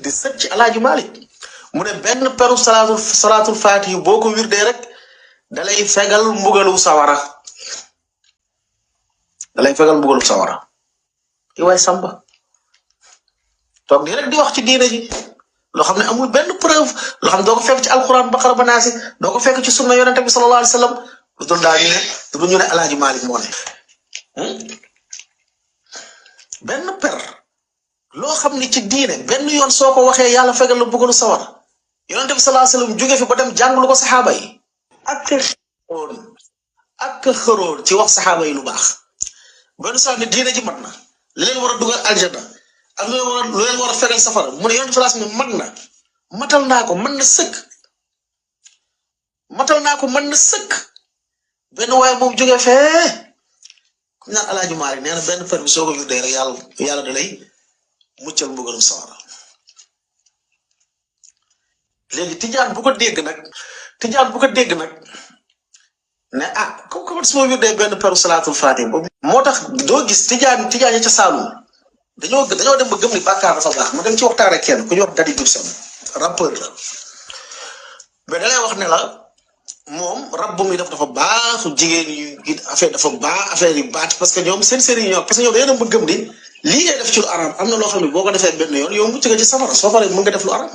di sët ci Alaaji Malik mu ne benn peru salaatul faatihi boo ko wirdee rek dalay fegal mbugalu sawara i waay samba toog di rek di wax ci diine ji loo xam ne amul benn preuve loo xam ne doo ko fekk ci alquran baqara ba naasi doo ko fekk ci sunna yonente bi sallallahu alayhi wa sallam lu dul daa ñu ne Alaaji Malik moo ne benn per loo xam ne ci diine benn yoon soo ko waxee yàlla fegal la mbugalu sawara yonente bi sallallahu alayhi wa sallam jóge fi ba dem jànglu ko saxaaba yi ak xëroon ci wax saxaaba yi lu baax benn saa ne diine ji mat na li leen war a dugal aljanna ak lu leen war a fegal safara mu ne yonente bi sallallahu alayhi wa sallam mat na matal naa ko mën na sëkk benn waaye moom jógee fee ku ñaan Alaaji Maalik nee na benn per bi soo ko wirdee rek yàlla da lay muccal mbugalum sawara léegi tijaan bu ko dégg nag ne comme su ma wirdee benn peru salaatul faatiha boobu moo tax doo gis tijaan yi ca Saalum dañoo dem ba gëm ni bàkkaar dafa baax ma dem ci waxtaan ak kenn ku ñu wax Dadi Dubson rappeur la mais da lay wax ne la moom rab bu muy def dafa baax jigéen yu affaire dafa baax affaire yi baax parce que ñoom seen sëriñ ñoo parce que ñoom dañoo dem ba gëm ni lii ngay def ci lu araam am na loo xam ne boo ko defee benn yoon yow mucc nga ci safara soo paree mën nga def lu araam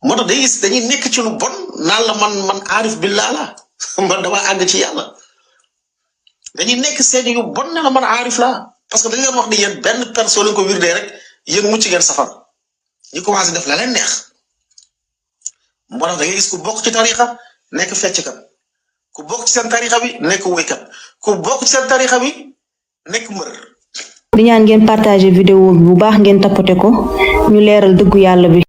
moo tax dañuy nekk ci lu bon naan la man aarif billah la man dama àgg ci yàlla dañuy nekk seen yu bon ne la man aarif la parce que dañ leen wax ni yéen benn personne lañ ko wirdee rek yéen mucc ngeen safara ñu commencé def la leen neex moo tax da ngay gis ku bokk ci tarixa nekk fecckat ku bokk ci seen tarixa bi nekk woykat ku bokk ci seen tarixa bi nekk mbër. di ñaan ngeen partager vidéo bi bu baax ngeen tapoter ko ñu leeral dëggu yàlla bi.